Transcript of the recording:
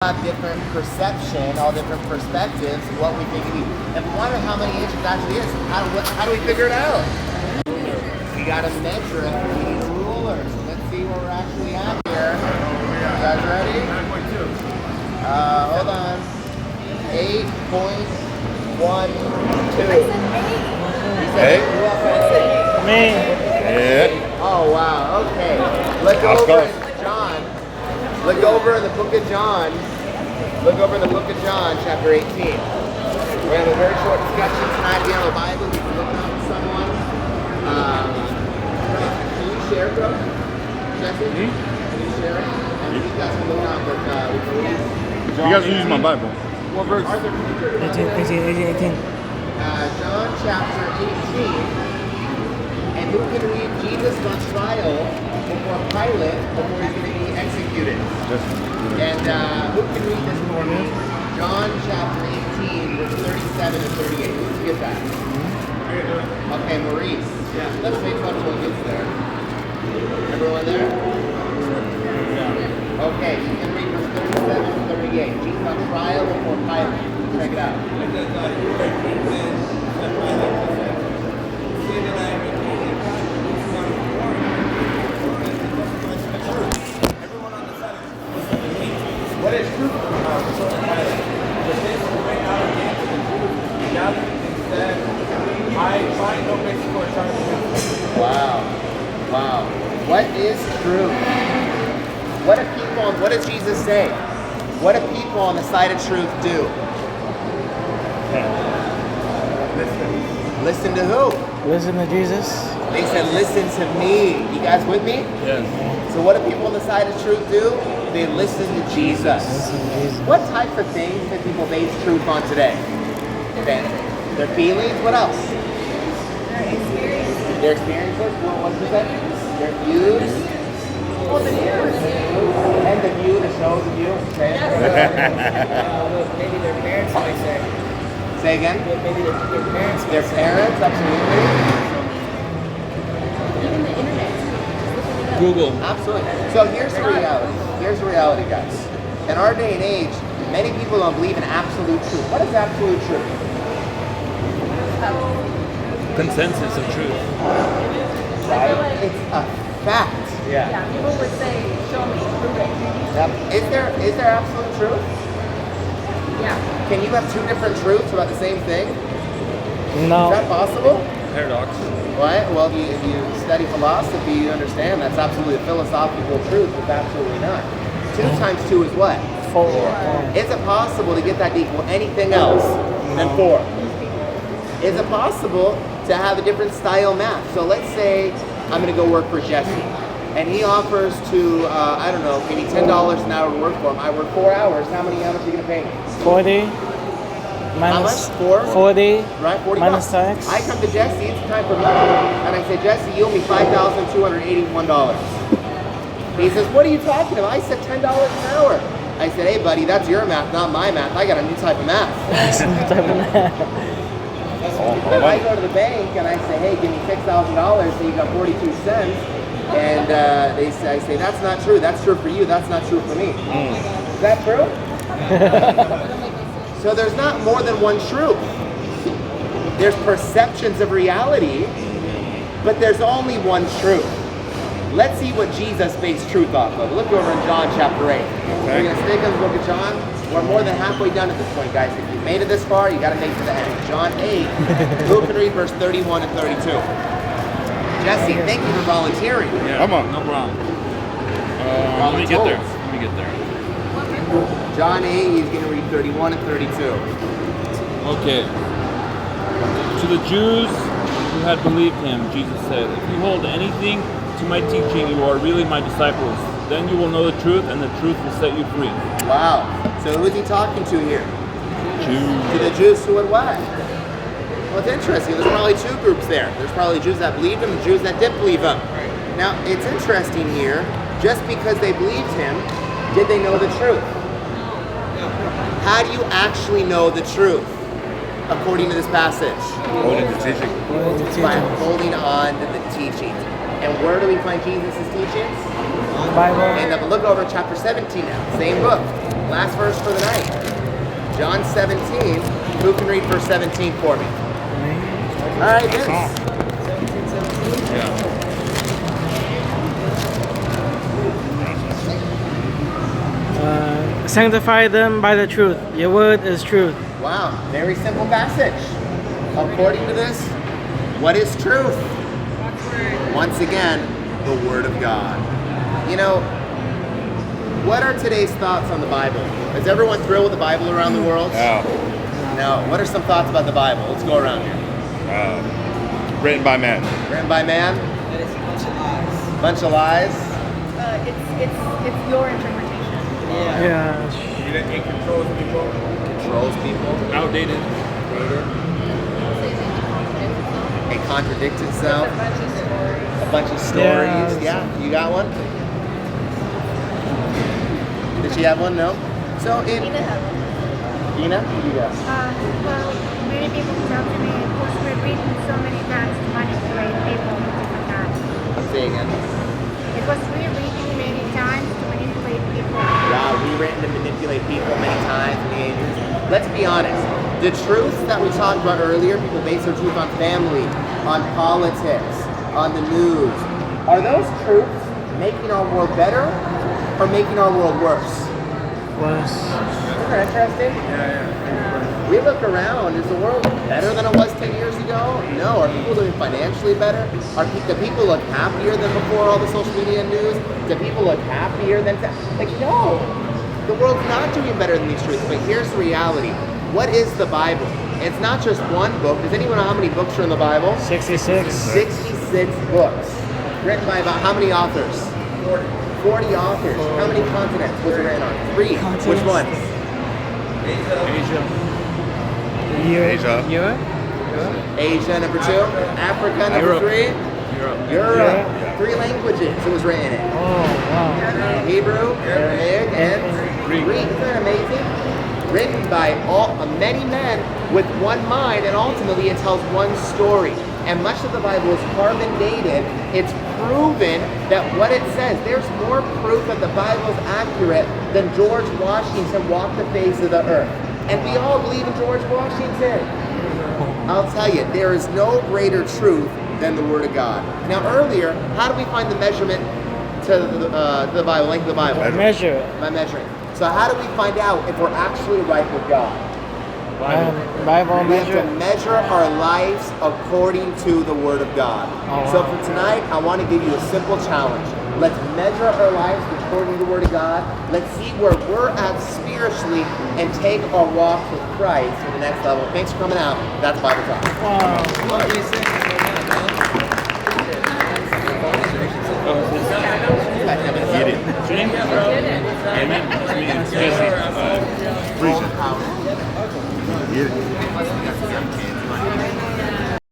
Have different perception, all different perspectives of what we think it is. And we wonder how many inches actually is. How do we figure it out? We got to measure it. We need a ruler. So let's see where we're actually at here. You guys ready? 9.2. Hold on. 8.12. You said 8? Me. Yeah. Oh wow. Okay. Look over in John. Look over in the book of John. Look over in the book of John, chapter 18. We're going to have a very short discussion tonight. If you have a Bible, you can look up to someone. Can you share, bro? Jesse? Can you share it? And you guys can look up with Louise. You guys can use my Bible. What verse? 18. John chapter 18. And who can read Jesus on trial before Pilate before he's going to be executed? And who can read this for me? John chapter 18, verse 37 and 38. Who can get that? Okay, Maurice. Yeah. Let's wait till everyone gets there. Everyone there? Okay, you can read verse 37 and 38. Jesus on trial before Pilate. Check it out. What is truth? Wow. What is truth? What does Jesus say? What do people on the side of truth do? Listen to who? Listen to Jesus. They said, listen to me. You guys with me? Yes. So what do people on the side of truth do? They listen to Jesus. Listen to Jesus. What types of things can people base truth on today? Their feelings. What else? Their experiences. What's that? Their views. Well, the views. And the view, the show, the view. Okay. Maybe their parents might say. Say again? Maybe their parents. Their parents, absolutely. Even the internet. Google. Absolutely. So here's the reality. Here's the reality, guys. In our day and age, many people don't believe in absolute truth. What is absolute truth? Consensus of truth. Right? It's a fact. Yeah, people would say, show me, prove it. Yep. Is there absolute truth? Yeah. Can you have two different truths about the same thing? No. Is that possible? Paradox. Right? Well, if you study philosophy, you understand that's absolutely a philosophical truth. It's absolutely not. 2 times 2 is what? 4. Is it possible to get that to equal anything else than 4? Is it possible to have a different style math? So let's say I'm going to go work for Jesse, and he offers to, I don't know, maybe $10 an hour to work for him. I work 4 hours. How much are you going to pay me? 40. How Minus much? 4? 40. Right? 40 Minus bucks. tax. I come to Jesse, it's time for money, and I say, Jesse, you owe me $5,281. He says, what are you talking about? I said $10 an hour. I said, hey buddy, that's your math, not my math. I got a new type of math. Then I go to the bank and I say, hey, give me $6,000, so you got 42 cents. And I say, that's not true. That's true for you. That's not true for me. Is that true? So there's not more than one truth. There's perceptions of reality, but there's only one truth. Let's see what Jesus based truth off of. Look over in John chapter 8. We're going to stick in the book of John. We're more than halfway done at this point, guys. If you've made it this far, you got to make it to the end. John 8. Who can read verse 31 and 32? Jesse, thank you for volunteering. Yeah. Come on. No problem. Let me get there. John 8, he's going to read 31 and 32. Okay. To the Jews who had believed him, Jesus said, if you hold anything to my teaching, you are really my disciples. Then you will know the truth, and the truth will set you free. Wow. So who is he talking to here? Jews. To the Jews who had what? Well, it's interesting. There's probably 2 groups there. There's probably Jews that believed him and Jews that didn't believe him. Now, it's interesting here. Just because they believed him, did they know the truth? How do you actually know the truth, according to this passage? Holding the teaching. By holding on to the teaching. And where do we find Jesus' teachings? Bible. And look over chapter 17 now. Same book. Last verse for the night. John 17. Who can read verse 17 for me? All right, Vince. Sanctify them by the truth. Your word is truth. Wow, very simple passage. According to this, what is truth? Once again, the Word of God. You know, what are today's thoughts on the Bible? Is everyone thrilled with the Bible around the world? No. What are some thoughts about the Bible? Let's go around here. Written by men. Written by man? That is a bunch of lies. Bunch of lies? It's your interpretation. Yeah. It controls people. Controls people? Outdated. It contradicts itself? A bunch of stories. A bunch of stories? Yeah. Yeah, you got one? Did she have one? No? So in... Ina had one. Ina? You got. Well, many people tell me it was rewritten so many times to manipulate people in different times. Say again. It was rewritten many times to manipulate people. Wow, rewritten to manipulate people many times in the ages. Let's be honest. The truths that we talked about earlier, people base their truth on family, on politics, on the news. Are those truths making our world better or making our world worse? Was. Isn't that interesting? We look around, is the world better than it was 10 years ago? No. Are people doing financially better? Do people look happier than before all the social media and news? Do people look happier than... Like, no. The world's not doing better than these truths, but here's the reality. What is the Bible? It's not just one book. Does anyone know how many books are in the Bible? 66. 66 books. Written by about how many authors? 40 authors. How many continents was it written on? 3. Which ones? Asia. Asia. Europe? Asia, number 2. Africa, number Europe. 3. Europe. Europe. Yeah. 3 languages it was written in. Oh, wow. Hebrew, Aramaic, and Greek. Isn't that amazing? Written by many men with one mind, and ultimately it tells one story. And much of the Bible is carbon dated. It's proven that what it says, there's more proof that the Bible is accurate than George Washington walked the face of the earth. And we all believe in George Washington. I'll tell you, there is no greater truth than the Word of God. Now earlier, how do we find the measurement to the Bible, length of the Bible? Measure it. By measuring. So how do we find out if we're actually right with God? Bible We have measure. to measure our lives according to the Word of God. Oh, So wow. for tonight, I want to give you a simple challenge. Let's measure our lives according to the Word of God. Let's see where we're at spiritually and take our walk with Christ to the next level. Thanks for coming out. That's Bible Talk. Wow. What do you think?